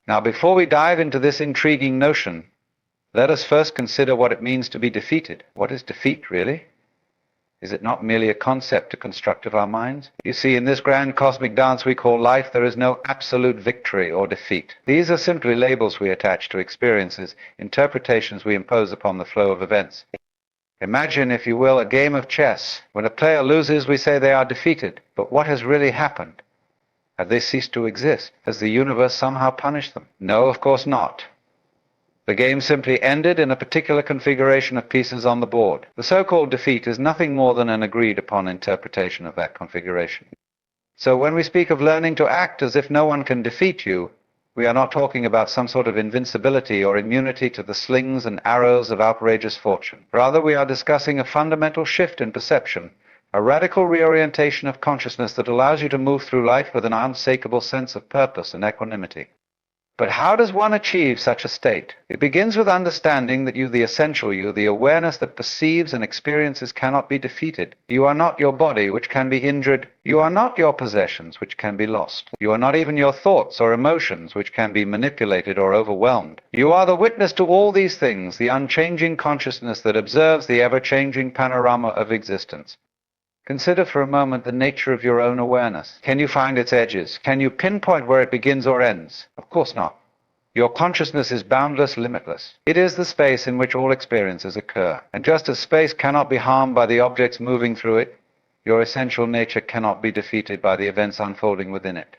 Now, before we dive into this intriguing notion, let us first consider what it means to be defeated. What is defeat, really? Is it not merely a concept to construct of our minds? You see, in this grand cosmic dance we call life, there is no absolute victory or defeat. These are simply labels we attach to experiences, interpretations we impose upon the flow of events. Imagine, if you will, a game of chess. When a player loses, we say they are defeated. But what has really happened? Have they ceased to exist? Has the universe somehow punished them? No, of course not. The game simply ended in a particular configuration of pieces on the board. The so-called defeat is nothing more than an agreed-upon interpretation of that configuration. So when we speak of learning to act as if no one can defeat you, we are not talking about some sort of invincibility or immunity to the slings and arrows of outrageous fortune. Rather, we are discussing a fundamental shift in perception, a radical reorientation of consciousness that allows you to move through life with an unshakable sense of purpose and equanimity. But how does one achieve such a state? It begins with understanding that you, the essential you, the awareness that perceives and experiences, cannot be defeated. You are not your body, which can be injured. You are not your possessions, which can be lost. You are not even your thoughts or emotions, which can be manipulated or overwhelmed. You are the witness to all these things, the unchanging consciousness that observes the ever-changing panorama of existence. Consider for a moment the nature of your own awareness. Can you find its edges? Can you pinpoint where it begins or ends? Of course not. Your consciousness is boundless, limitless. It is the space in which all experiences occur. And just as space cannot be harmed by the objects moving through it, your essential nature cannot be defeated by the events unfolding within it.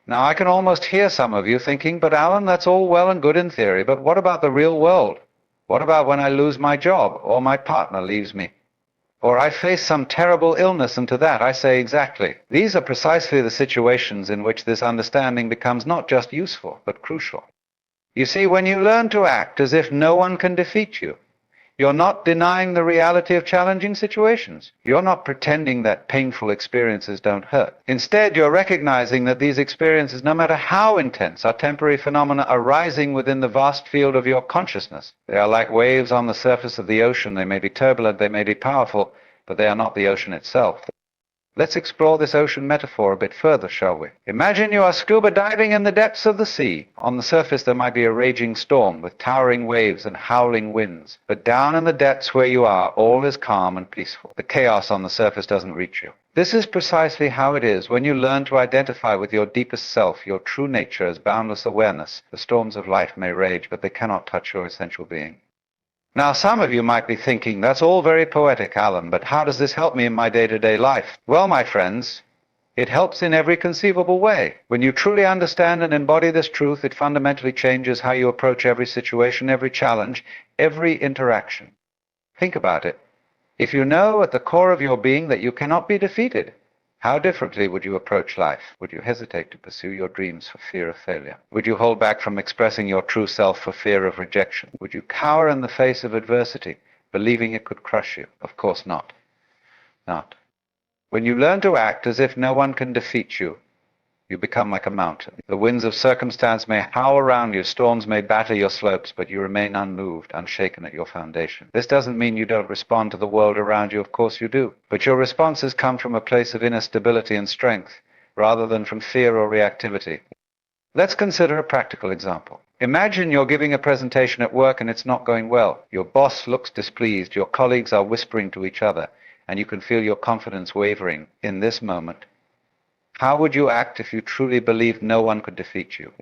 Now, I can almost hear some of you thinking, but Alan, that's all well and good in theory, but what about the real world? What about when I lose my job or my partner leaves me? Or I face some terrible illness, and to that I say exactly. These are precisely the situations in which this understanding becomes not just useful, but crucial. You see, when you learn to act as if no one can defeat you, you're not denying the reality of challenging situations. You're not pretending that painful experiences don't hurt. Instead, you're recognizing that these experiences, no matter how intense, are temporary phenomena arising within the vast field of your consciousness. They are like waves on the surface of the ocean. They may be turbulent, they may be powerful, but they are not the ocean itself. Let's explore this ocean metaphor a bit further, shall we? Imagine you are scuba diving in the depths of the sea. On the surface there might be a raging storm with towering waves and howling winds. But down in the depths where you are, all is calm and peaceful. The chaos on the surface doesn't reach you. This is precisely how it is when you learn to identify with your deepest self, your true nature as boundless awareness. The storms of life may rage, but they cannot touch your essential being. Now, some of you might be thinking, that's all very poetic, Alan, but how does this help me in my day-to-day life? Well, my friends, it helps in every conceivable way. When you truly understand and embody this truth, it fundamentally changes how you approach every situation, every challenge, every interaction. Think about it. If you know at the core of your being that you cannot be defeated, how differently would you approach life? Would you hesitate to pursue your dreams for fear of failure? Would you hold back from expressing your true self for fear of rejection? Would you cower in the face of adversity, believing it could crush you? Of course not. Not. When you learn to act as if no one can defeat you, you become like a mountain. The winds of circumstance may howl around you, storms may batter your slopes, but you remain unmoved, unshaken at your foundation. This doesn't mean you don't respond to the world around you, of course you do. But your responses come from a place of inner stability and strength, rather than from fear or reactivity. Let's consider a practical example. Imagine you're giving a presentation at work and it's not going well. Your boss looks displeased, your colleagues are whispering to each other, and you can feel your confidence wavering in this moment. How would you act if you truly believed no one could defeat you?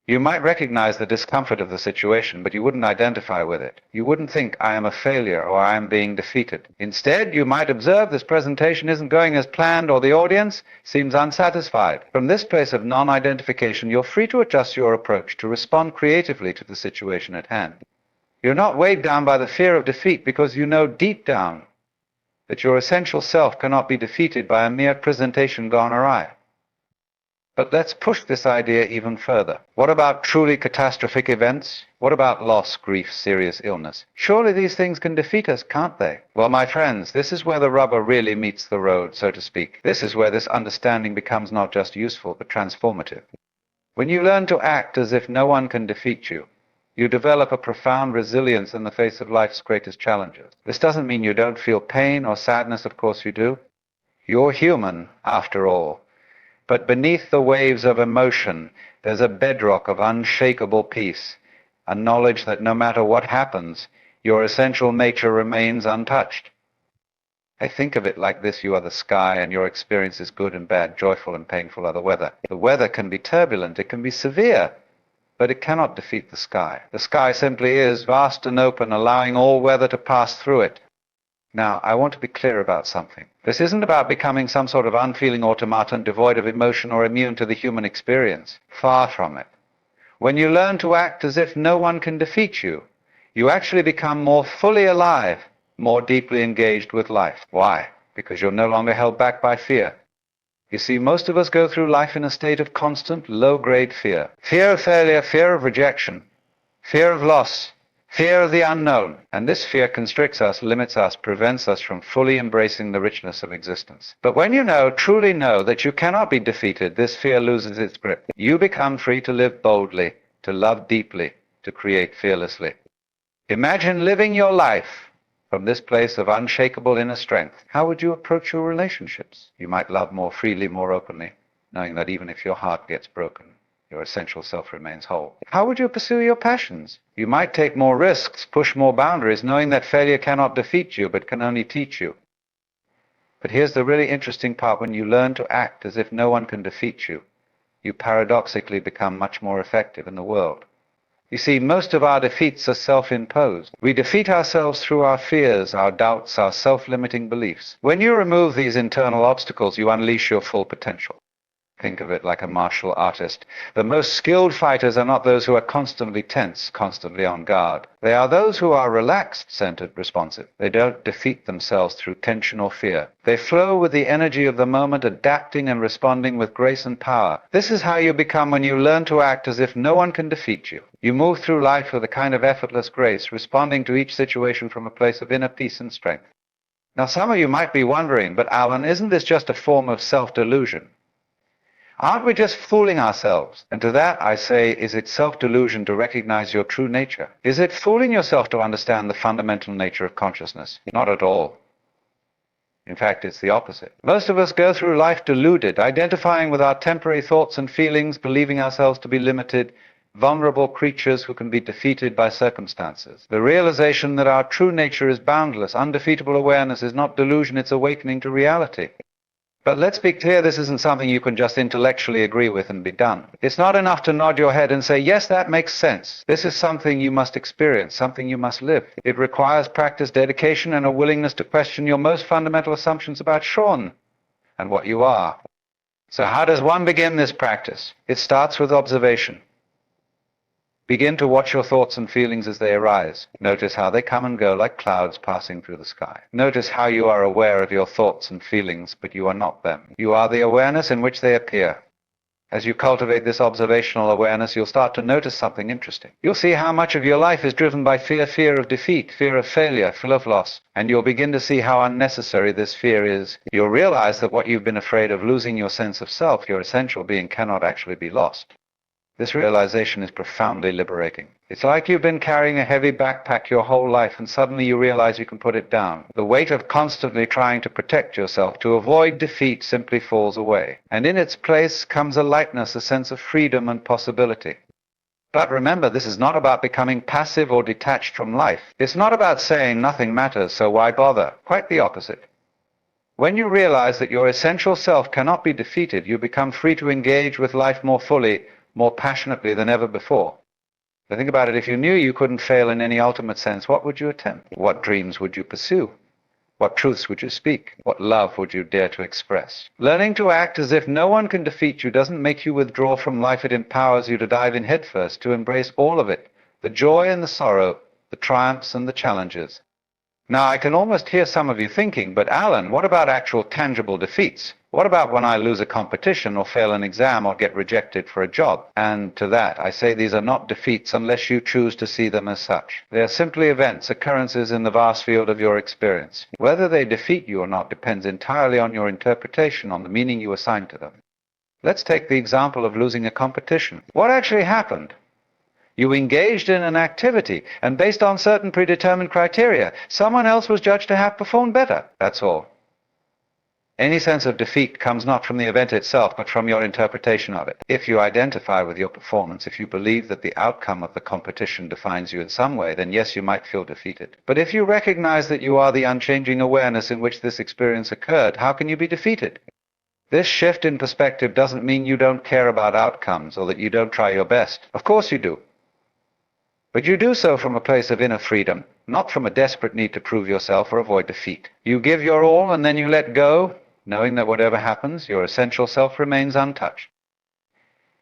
You might recognize the discomfort of the situation, but you wouldn't identify with it. You wouldn't think, I am a failure or I am being defeated. Instead, you might observe this presentation isn't going as planned or the audience seems unsatisfied. From this place of non-identification, you're free to adjust your approach, to respond creatively to the situation at hand. You're not weighed down by the fear of defeat because you know deep down that your essential self cannot be defeated by a mere presentation gone awry. But let's push this idea even further. What about truly catastrophic events? What about loss, grief, serious illness? Surely these things can defeat us, can't they? Well, my friends, this is where the rubber really meets the road, so to speak. This is where this understanding becomes not just useful, but transformative. When you learn to act as if no one can defeat you, you develop a profound resilience in the face of life's greatest challenges. This doesn't mean you don't feel pain or sadness, of course you do. You're human, after all. But beneath the waves of emotion, there's a bedrock of unshakable peace, a knowledge that no matter what happens, your essential nature remains untouched. I think of it like this: you are the sky, and your experience is good and bad, joyful and painful are the weather. The weather can be turbulent, it can be severe, but it cannot defeat the sky. The sky simply is vast and open, allowing all weather to pass through it. Now, I want to be clear about something. This isn't about becoming some sort of unfeeling automaton devoid of emotion or immune to the human experience. Far from it. When you learn to act as if no one can defeat you, you actually become more fully alive, more deeply engaged with life. Why? Because you're no longer held back by fear. You see, most of us go through life in a state of constant, low-grade fear. Fear of failure, fear of rejection, fear of loss, fear of the unknown. And this fear constricts us, limits us, prevents us from fully embracing the richness of existence. But when you know, truly know, that you cannot be defeated, this fear loses its grip. You become free to live boldly, to love deeply, to create fearlessly. Imagine living your life from this place of unshakable inner strength. How would you approach your relationships? You might love more freely, more openly, knowing that even if your heart gets broken, your essential self remains whole. How would you pursue your passions? You might take more risks, push more boundaries, knowing that failure cannot defeat you, but can only teach you. But here's the really interesting part: when you learn to act as if no one can defeat you, you paradoxically become much more effective in the world. You see, most of our defeats are self-imposed. We defeat ourselves through our fears, our doubts, our self-limiting beliefs. When you remove these internal obstacles, you unleash your full potential. Think of it like a martial artist. The most skilled fighters are not those who are constantly tense, constantly on guard. They are those who are relaxed, centered, responsive. They don't defeat themselves through tension or fear. They flow with the energy of the moment, adapting and responding with grace and power. This is how you become when you learn to act as if no one can defeat you. You move through life with a kind of effortless grace, responding to each situation from a place of inner peace and strength. Now, some of you might be wondering, but Alan, isn't this just a form of self-delusion? Aren't we just fooling ourselves? And to that I say, is it self-delusion to recognize your true nature? Is it fooling yourself to understand the fundamental nature of consciousness? Not at all. In fact, it's the opposite. Most of us go through life deluded, identifying with our temporary thoughts and feelings, believing ourselves to be limited, vulnerable creatures who can be defeated by circumstances. The realization that our true nature is boundless, undefeatable awareness is not delusion, it's awakening to reality. But let's be clear, this isn't something you can just intellectually agree with and be done. It's not enough to nod your head and say, yes, that makes sense. This is something you must experience, something you must live. It requires practice, dedication, and a willingness to question your most fundamental assumptions about Sean and what you are. So how does one begin this practice? It starts with observation. Begin to watch your thoughts and feelings as they arise. Notice how they come and go like clouds passing through the sky. Notice how you are aware of your thoughts and feelings, but you are not them. You are the awareness in which they appear. As you cultivate this observational awareness, you'll start to notice something interesting. You'll see how much of your life is driven by fear, fear of defeat, fear of failure, fear of loss. And you'll begin to see how unnecessary this fear is. You'll realize that what you've been afraid of, losing your sense of self, your essential being, cannot actually be lost. This realization is profoundly liberating. It's like you've been carrying a heavy backpack your whole life, and suddenly you realize you can put it down. The weight of constantly trying to protect yourself, to avoid defeat, simply falls away. And in its place comes a lightness, a sense of freedom and possibility. But remember, this is not about becoming passive or detached from life. It's not about saying nothing matters, so why bother? Quite the opposite. When you realize that your essential self cannot be defeated, you become free to engage with life more fully, more passionately than ever before. But think about it, if you knew you couldn't fail in any ultimate sense, what would you attempt? What dreams would you pursue? What truths would you speak? What love would you dare to express? Learning to act as if no one can defeat you doesn't make you withdraw from life. It empowers you to dive in headfirst, to embrace all of it, the joy and the sorrow, the triumphs and the challenges. Now, I can almost hear some of you thinking, but Alan, what about actual tangible defeats? What about when I lose a competition or fail an exam or get rejected for a job? And to that, I say these are not defeats unless you choose to see them as such. They are simply events, occurrences in the vast field of your experience. Whether they defeat you or not depends entirely on your interpretation, on the meaning you assign to them. Let's take the example of losing a competition. What actually happened? You engaged in an activity, and based on certain predetermined criteria, someone else was judged to have performed better. That's all. Any sense of defeat comes not from the event itself, but from your interpretation of it. If you identify with your performance, if you believe that the outcome of the competition defines you in some way, then yes, you might feel defeated. But if you recognize that you are the unchanging awareness in which this experience occurred, how can you be defeated? This shift in perspective doesn't mean you don't care about outcomes or that you don't try your best. Of course you do. But you do so from a place of inner freedom, not from a desperate need to prove yourself or avoid defeat. You give your all and then you let go, knowing that whatever happens, your essential self remains untouched.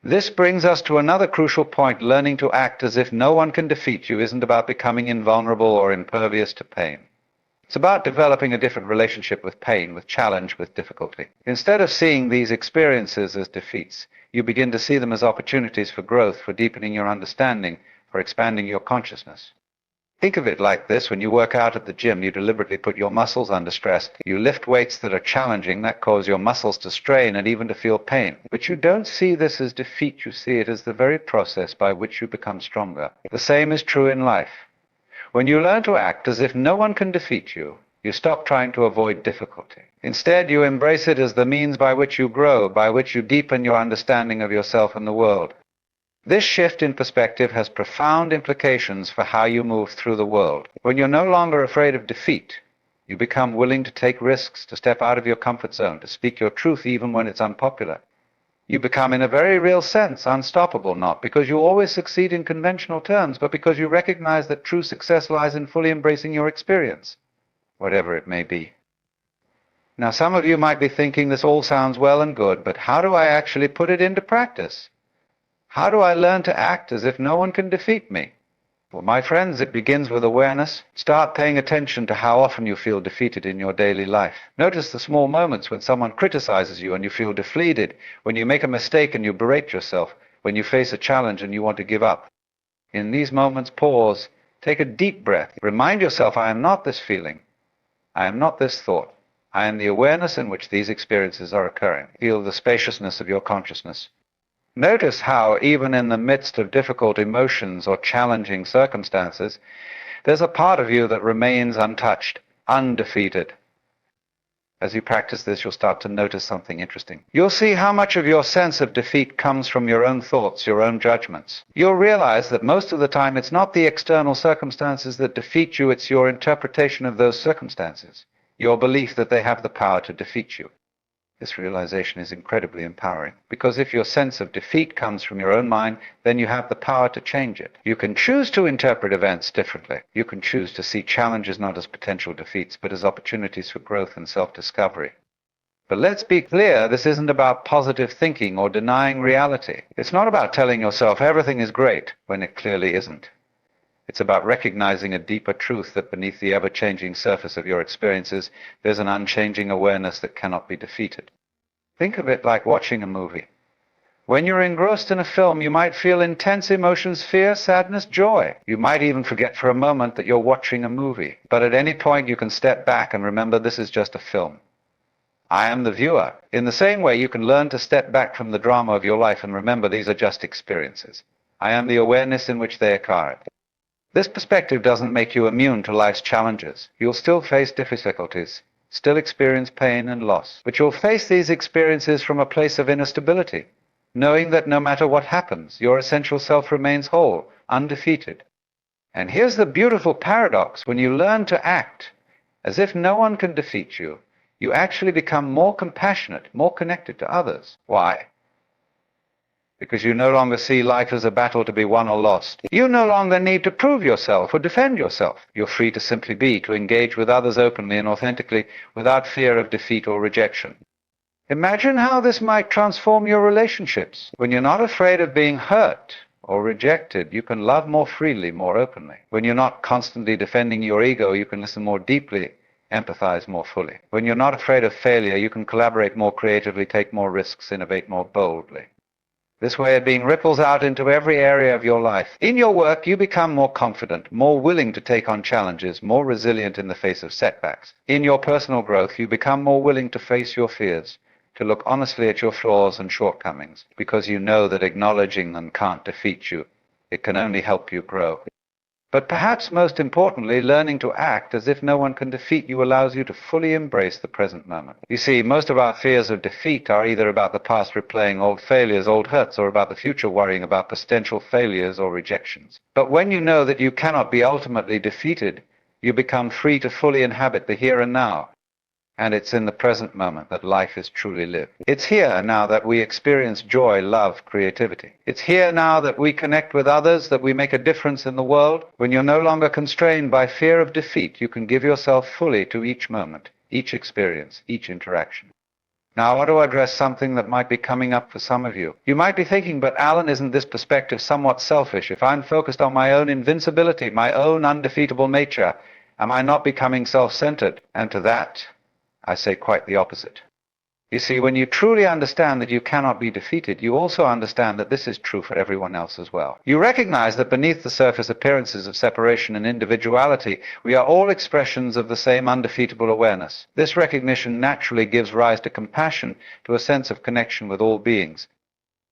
This brings us to another crucial point. Learning to act as if no one can defeat you isn't about becoming invulnerable or impervious to pain. It's about developing a different relationship with pain, with challenge, with difficulty. Instead of seeing these experiences as defeats, you begin to see them as opportunities for growth, for deepening your understanding, for expanding your consciousness. Think of it like this. When you work out at the gym, you deliberately put your muscles under stress. You lift weights that are challenging, that cause your muscles to strain and even to feel pain. But you don't see this as defeat. You see it as the very process by which you become stronger. The same is true in life. When you learn to act as if no one can defeat you, you stop trying to avoid difficulty. Instead, you embrace it as the means by which you grow, by which you deepen your understanding of yourself and the world. This shift in perspective has profound implications for how you move through the world. When you're no longer afraid of defeat, you become willing to take risks, to step out of your comfort zone, to speak your truth even when it's unpopular. You become, in a very real sense, unstoppable, not because you always succeed in conventional terms, but because you recognize that true success lies in fully embracing your experience, whatever it may be. Now, some of you might be thinking this all sounds well and good, but how do I actually put it into practice? How do I learn to act as if no one can defeat me? Well, my friends, it begins with awareness. Start paying attention to how often you feel defeated in your daily life. Notice the small moments when someone criticizes you and you feel defeated, when you make a mistake and you berate yourself, when you face a challenge and you want to give up. In these moments, pause, take a deep breath. Remind yourself, I am not this feeling. I am not this thought. I am the awareness in which these experiences are occurring. Feel the spaciousness of your consciousness. Notice how, even in the midst of difficult emotions or challenging circumstances, there's a part of you that remains untouched, undefeated. As you practice this, you'll start to notice something interesting. You'll see how much of your sense of defeat comes from your own thoughts, your own judgments. You'll realize that most of the time it's not the external circumstances that defeat you, it's your interpretation of those circumstances, your belief that they have the power to defeat you. This realization is incredibly empowering, because if your sense of defeat comes from your own mind, then you have the power to change it. You can choose to interpret events differently. You can choose to see challenges not as potential defeats, but as opportunities for growth and self-discovery. But let's be clear, this isn't about positive thinking or denying reality. It's not about telling yourself everything is great when it clearly isn't. It's about recognizing a deeper truth that beneath the ever-changing surface of your experiences, there's an unchanging awareness that cannot be defeated. Think of it like watching a movie. When you're engrossed in a film, you might feel intense emotions, fear, sadness, joy. You might even forget for a moment that you're watching a movie. But at any point, you can step back and remember this is just a film. I am the viewer. In the same way, you can learn to step back from the drama of your life and remember these are just experiences. I am the awareness in which they occur. This perspective doesn't make you immune to life's challenges. You'll still face difficulties, still experience pain and loss. But you'll face these experiences from a place of inner stability, knowing that no matter what happens, your essential self remains whole, undefeated. And here's the beautiful paradox. When you learn to act as if no one can defeat you, you actually become more compassionate, more connected to others. Why? Because you no longer see life as a battle to be won or lost. You no longer need to prove yourself or defend yourself. You're free to simply be, to engage with others openly and authentically without fear of defeat or rejection. Imagine how this might transform your relationships. When you're not afraid of being hurt or rejected, you can love more freely, more openly. When you're not constantly defending your ego, you can listen more deeply, empathize more fully. When you're not afraid of failure, you can collaborate more creatively, take more risks, innovate more boldly. This way of being ripples out into every area of your life. In your work, you become more confident, more willing to take on challenges, more resilient in the face of setbacks. In your personal growth, you become more willing to face your fears, to look honestly at your flaws and shortcomings, because you know that acknowledging them can't defeat you. It can only help you grow. But perhaps most importantly, learning to act as if no one can defeat you allows you to fully embrace the present moment. You see, most of our fears of defeat are either about the past replaying old failures, old hurts, or about the future worrying about potential failures or rejections. But when you know that you cannot be ultimately defeated, you become free to fully inhabit the here and now. And it's in the present moment that life is truly lived. It's here now that we experience joy, love, creativity. It's here now that we connect with others, that we make a difference in the world. When you're no longer constrained by fear of defeat, you can give yourself fully to each moment, each experience, each interaction. Now, I want to address something that might be coming up for some of you. You might be thinking, but Alan, isn't this perspective somewhat selfish? If I'm focused on my own invincibility, my own undefeatable nature, am I not becoming self-centered? And to that, I say quite the opposite. You see, when you truly understand that you cannot be defeated, you also understand that this is true for everyone else as well. You recognize that beneath the surface appearances of separation and individuality, we are all expressions of the same undefeatable awareness. This recognition naturally gives rise to compassion, to a sense of connection with all beings.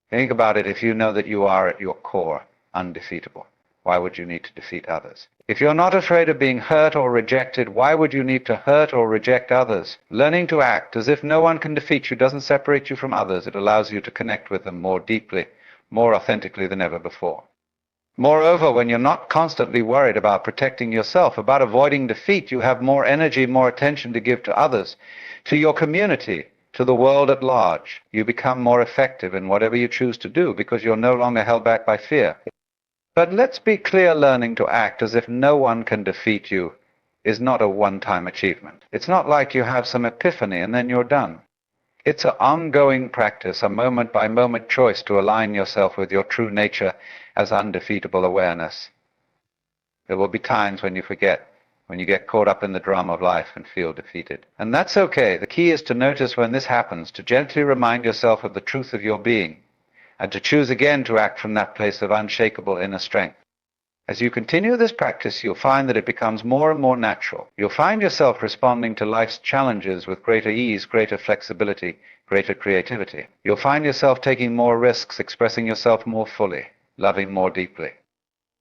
Think about it. If you know that you are at your core undefeatable, why would you need to defeat others? If you're not afraid of being hurt or rejected, why would you need to hurt or reject others? Learning to act as if no one can defeat you doesn't separate you from others. It allows you to connect with them more deeply, more authentically than ever before. Moreover, when you're not constantly worried about protecting yourself, about avoiding defeat, you have more energy, more attention to give to others, to your community, to the world at large. You become more effective in whatever you choose to do because you're no longer held back by fear. But let's be clear, learning to act as if no one can defeat you is not a one-time achievement. It's not like you have some epiphany and then you're done. It's an ongoing practice, a moment-by-moment choice to align yourself with your true nature as undefeatable awareness. There will be times when you forget, when you get caught up in the drama of life and feel defeated. And that's okay. The key is to notice when this happens, to gently remind yourself of the truth of your being, and to choose again to act from that place of unshakable inner strength. As you continue this practice, you'll find that it becomes more and more natural. You'll find yourself responding to life's challenges with greater ease, greater flexibility, greater creativity. You'll find yourself taking more risks, expressing yourself more fully, loving more deeply.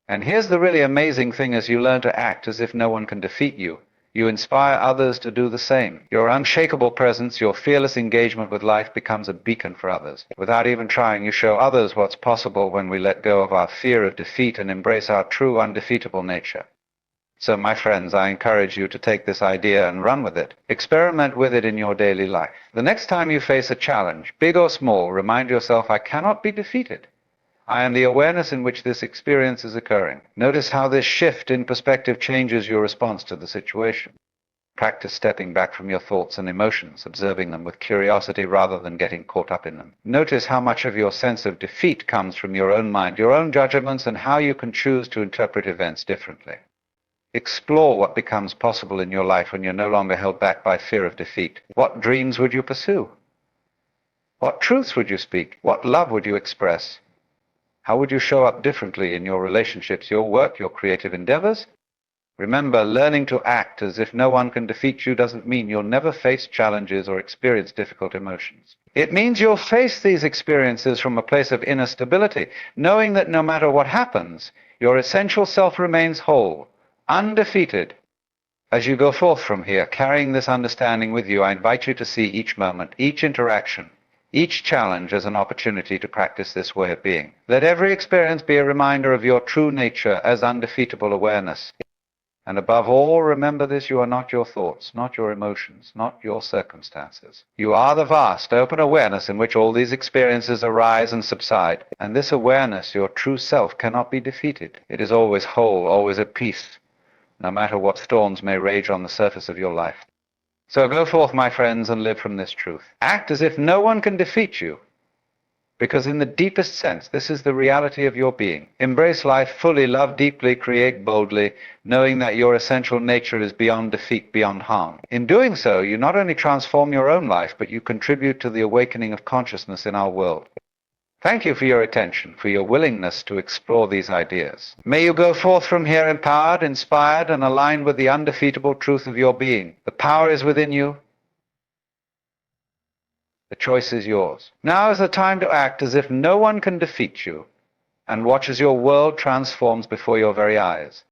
And here's the really amazing thing: as you learn to act as if no one can defeat you, you inspire others to do the same. Your unshakable presence, your fearless engagement with life becomes a beacon for others. Without even trying, you show others what's possible when we let go of our fear of defeat and embrace our true undefeatable nature. So, my friends, I encourage you to take this idea and run with it. Experiment with it in your daily life. The next time you face a challenge, big or small, remind yourself, I cannot be defeated. I am the awareness in which this experience is occurring. Notice how this shift in perspective changes your response to the situation. Practice stepping back from your thoughts and emotions, observing them with curiosity rather than getting caught up in them. Notice how much of your sense of defeat comes from your own mind, your own judgments, and how you can choose to interpret events differently. Explore what becomes possible in your life when you're no longer held back by fear of defeat. What dreams would you pursue? What truths would you speak? What love would you express? How would you show up differently in your relationships, your work, your creative endeavors? Remember, learning to act as if no one can defeat you doesn't mean you'll never face challenges or experience difficult emotions. It means you'll face these experiences from a place of inner stability, knowing that no matter what happens, your essential self remains whole, undefeated. As you go forth from here, carrying this understanding with you, I invite you to see each moment, each interaction, each challenge as an opportunity to practice this way of being. Let every experience be a reminder of your true nature as undefeatable awareness. And above all, remember this: you are not your thoughts, not your emotions, not your circumstances. You are the vast, open awareness in which all these experiences arise and subside. And this awareness, your true self, cannot be defeated. It is always whole, always at peace, no matter what storms may rage on the surface of your life. So go forth, my friends, and live from this truth. Act as if no one can defeat you, because in the deepest sense, this is the reality of your being. Embrace life fully, love deeply, create boldly, knowing that your essential nature is beyond defeat, beyond harm. In doing so, you not only transform your own life, but you contribute to the awakening of consciousness in our world. Thank you for your attention, for your willingness to explore these ideas. May you go forth from here empowered, inspired, and aligned with the undefeatable truth of your being. The power is within you. The choice is yours. Now is the time to act as if no one can defeat you, and watch as your world transforms before your very eyes.